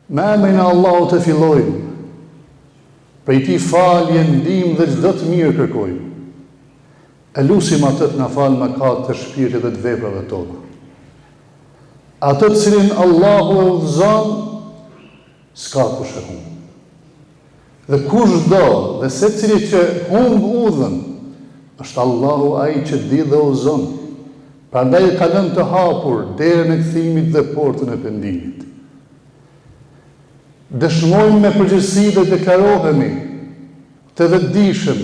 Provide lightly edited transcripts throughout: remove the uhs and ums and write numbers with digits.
Me emrin e Allahut të fillojmë, prej Tij falje, ndihmë dhe çdo të mirë kërkojmë. E lusim atë të na falë mëkatet të shpirtit dhe të veprave tona. Atë të cilin Allahu e udhëzon, s'ka kush e humb. Dhe kushdo dhe secili që humb udhën, është Allahu ai që di dhe udhëzon. Prandaj ka lënë të hapur derën e kthimit dhe portën e pendimit. Dëshmojmë me përgjegjësi dhe deklarohemi të vetëdijshëm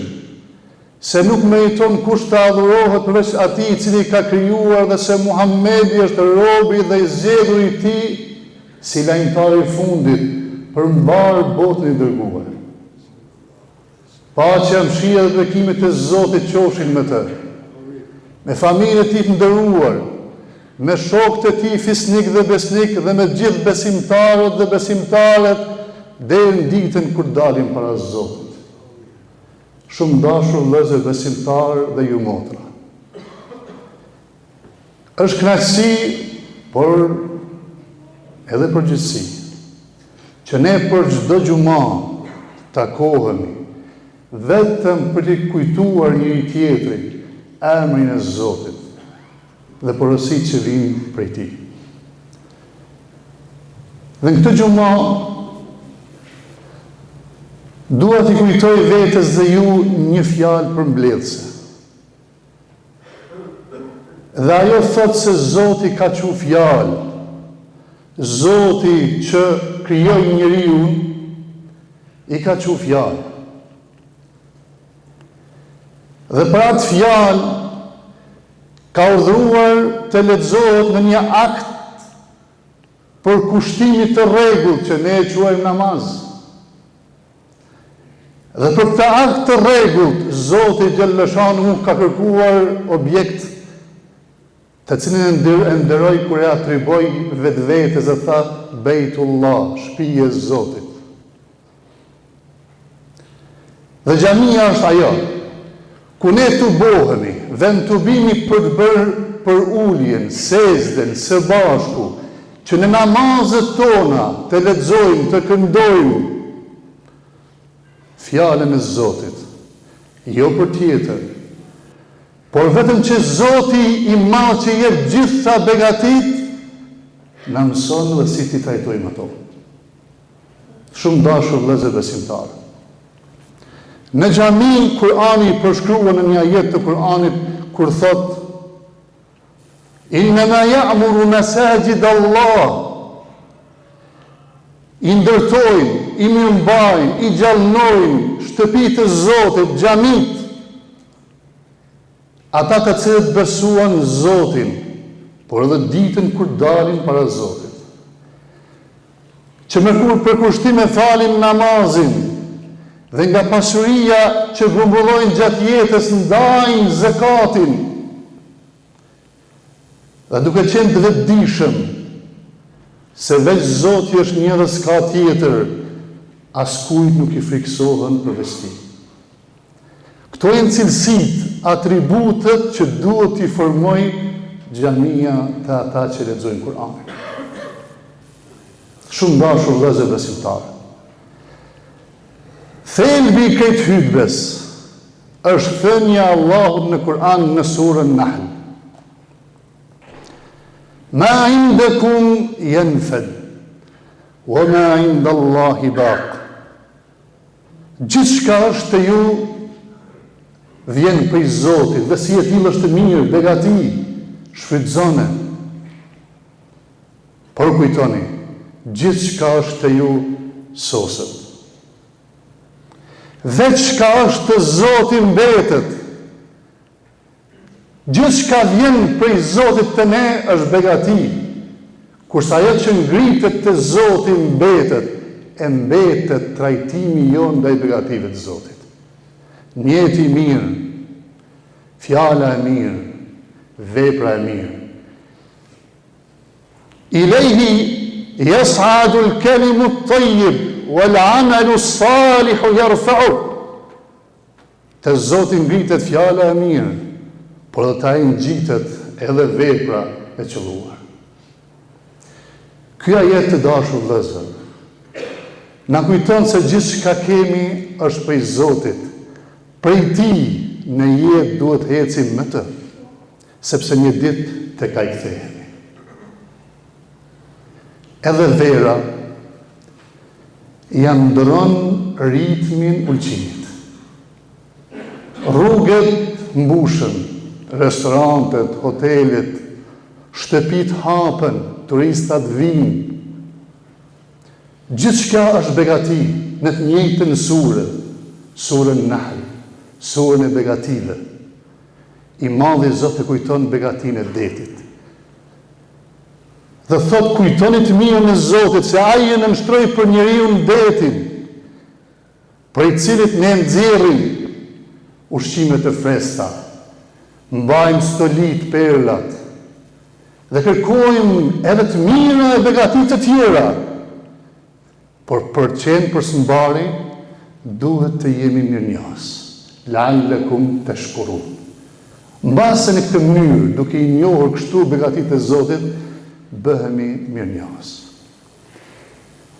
se nuk meriton kush të adhurohet përveç atij i cili ka krijuar dhe se Muhamedi është robi dhe i zgjedhur i Tij si lajmëtar i fundit për mbar botën e dërguar. Paqja, mëshira dhe bekimet e Zotit qofshin me të, me familjen e Tij të nderuar, me shokët e Tij fisnik dhe besnik dhe me gjithë besimtarët dhe besimtaret deri në ditën kur dalim para Zotit. Shumë dashur vëllezër besimtarë dhe ju motra. Është kënaqësi, por edhe përgjegjësi, që ne për çdo xumë takohemi vetëm për të kujtuar njëri tjetrin emrin e Zotit dhe porositë që vijnë prej Tij. Dhe në këtë xumë dua t'i kujtoj vetes dhe ju një fjalë përmbledhëse. Dhe ajo thot se Zoti ka qu fjalë, Zoti që krijoi njeriu i ka qu fjalë. Dhe për atë fjalë ka urdhëruar të lexohet në një akt për kushtimit të rregullt që ne e quajmë namaz. Dhe për këtë akt të rregullt, Zoti Gjallëshanu ka kërkuar objekt të cilin e nderoi kur e atriboi vetvetes e tha Bejtullah, shtëpia e Zotit. Dhe xhamia është ajo ku ne të bohemi, vend të bimi për të bërë për uljen, sezdën, së bashku, që në namazet tona të lexojmë, të këndojmë fjalën e Zotit, jo për tjetër, por vetëm që Zoti i madh që jep gjitha begatit, na mëson dhe si t'i trajtojmë ato. Shumë dashur vëllezër besimtarë. Në xhami Kur'ani përshkruan në një ajet të Kur'anit kur thot: "Innama ya'muru masajid Allah", i ndërtojnë, i mirëmbajnë, i gjallënojnë shtëpitë e Zotit, xhamit, ata të cilët besuan Zotin, por edhe ditën kur dalin para Zotit. Që me kur për kushtim e falin namazin, dhe nga pasuria që grumbullojnë gjatë jetës ndajnë zakatin, dhe duke qenë të vetëdijshëm se veç Zoti është një dhe s'ka tjetër, askujt nuk i friksohen për vesti. Këto janë cilësitë, atributet që duhet t'i formoj xhamia të ata që lexojnë Kur'anin. Shumë dashur vëllezër besimtarë. Thelbi i këtij hutbes është thënia e Allahut në Kur'an në surën Nahl. Ma indakum yanfad, wa ma inda Allahi baq. Gjithçka është te ju vjen prej Zotit, dhe si e tillë është mirë, begati, shfrytëzone. Por kujtoni, gjithçka është te ju soset. Veçka është të Zotit mbetet. Gjithçka vjen prej Zotit të ne është begati, kurse ajo që ngritet te Zoti mbetet, e mbetet trajtimi jon ndaj begative të Zotit. Njeti i mirë, fjala e mirë, vepra e mirë. Ilehi yas'adu al-kalimu at-tayyib wal-'amalu as-salihu yarfa'u. Te Zoti ngritet fjala e mirë, por dhe ta ngjitet edhe vepra e qelluar. Ky ajet të dashur vëllezër na kujton se gjithçka kemi është prej Zotit. Prej Tij në jetë duhet ecim me të, sepse një ditë tek ai kthehemi. Edhe vera janë ndron ritmin ulqimit. Rrugët mbushen, restorantet, hotelet, shtëpit hapen, turistat vinë. Gjithçka është begati në të njëjtën sure, surën Nahl, surën e begative. I Madhi Zot e kujton begatinë e detit. Dhe thot kujtonit mirën e Zotit se ai e nënshtroi për njeriu detin, për i cilit ne nxjerrim ushqime të freskëta, mbajmë stolit, perlat, dhe kërkojmë edhe të mira e begatit të tjera, por për qenë për sëmbari, duhet të jemi mirënjohës, la'allakum tashkurun. Mbase në këtë mënyrë, duke i njohur kështu begatit e Zotit, bëhemi mirënjohës.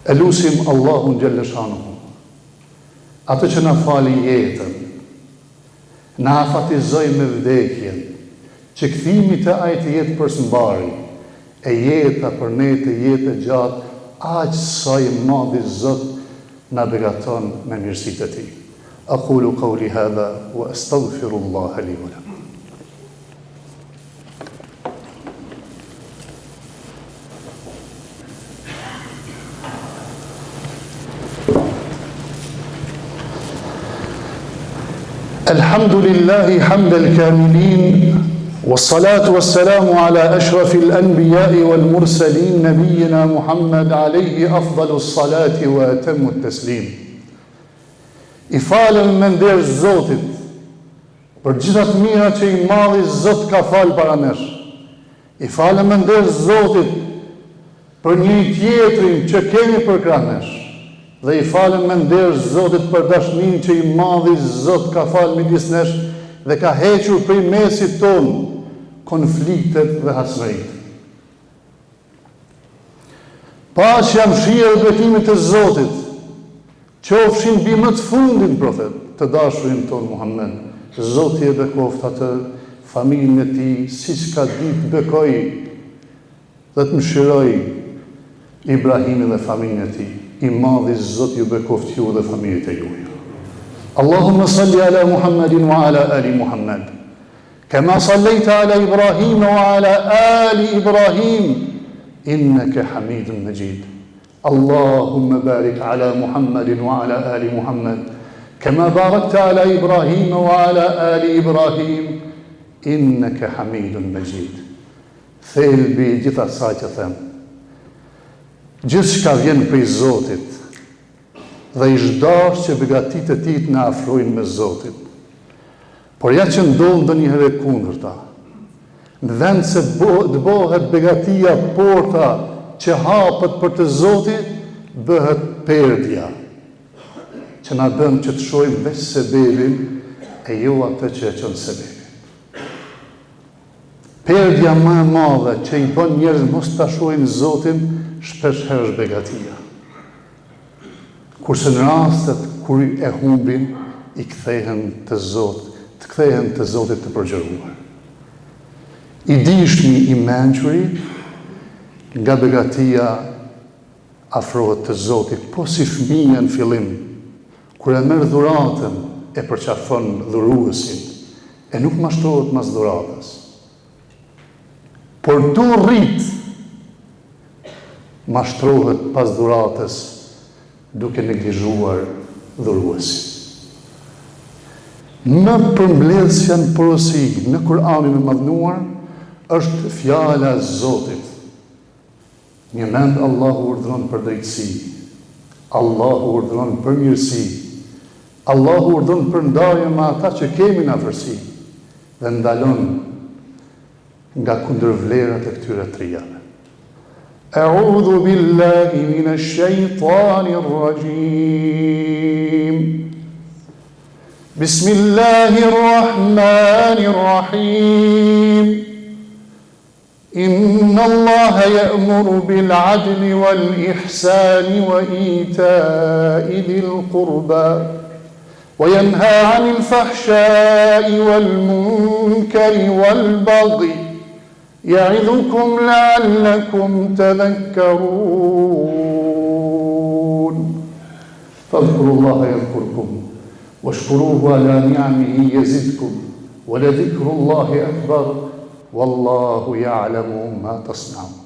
E lusim Allahun xhalla shanuhu, atë që na fali jetën, na afatizoi me vdekjen, që kthimi të ai të jetë përshëmbari, e jeta për ne të jetë e gjatë, aq sa i Madhi Zot na begaton me mirësitë e Tij. Aqulu qawli hadha wa astaghfirullaha li wa lakum. Alhamdulillahi hamdal kamilin. والصلاة والسلام على أشرف الأنبياء والمرسلين نبينا محمد عليه أفضل الصلاة وأتم التسليم. I falem me nder Zotit për gjithat mira që i Madhi Zot ka falë para nesh. I falem me nder Zotit për një tjetrin që kemi përkrah nesh. Dhe i falem me nder Zotit për dashnin që i Madhi Zot ka falë midis nesh dhe ka hequr prej mesit tonë konfliktet dhe hasmërit. Paqja, mëshira dhe bekimet e Zotit qofshin mbi më të fundin profet, të dashurin ton Muhammed. Zoti e bekoft atë, familjen e tij, siç ka ditë bekoi dhe të mëshiroj Ibrahimin dhe familjen e tij. I Madhi Zot ju bekoft ju dhe familjet e juaj. Allahumma salli ala Muhammedin wa ala ali Muhammed. كما صليت على إبراهيم وعلى آل إبراهيم إنك حميد مجيد. اللهم بارك على محمد وعلى آل محمد كما باركت على إبراهيم وعلى آل إبراهيم إنك حميد مجيد. Thelbi gjitha asaj që them, gjithçka vjen prej Zotit dhe i zhdash që begatitë e tij na afrojnë me Zotin. Por ja që ndonë ndonjëherë kundërta, në vend se të bëhet begatia porta që hapët për të Zotit, bëhet perdja, që na bën që të shohim veç sebebin e jo atë që e çon sebebin. Perdja më e madhe që i bën njerëz mos ta shohin Zotin, shpesh herë është begatia. Kurse në rastet kur e humbin, i kthehen te Zoti, të kthehen te Zoti të përgjëruar. I dishmi i mençuri nga begatia afrohet te Zoti, po si fëmia në fillim, kur e merr dhuratën e përqafon dhuruesin, e nuk mashtrohet mas dhuratës. Por do rrit, mashtrohet pas dhuratës duke neglizhuar dhuruesin. Në përmbledhjen porosi në Kur'anin e Madhnuar është fjala e Zotit. Një mend Allahu urdhëron për drejtësi, Allahu urdhëron për mirësi, Allahu urdhëron për ndarje me ata që kemi në afërsi dhe ndalon nga kundërvlerat e këtyre trijave. A'udhu billahi minash shaitanir rajim. Bismillahir rahmanir rahim. إن الله يأمر بالعدل والإحسان وإيتاء ذي القربى وينهى عن الفحشاء والمنكر والبغي يعظكم لعلكم تذكرون فاذكروا الله يذكركم واشكروه على نعمه يزدكم ولذكر الله أكبر والله يعلم ما تصنعون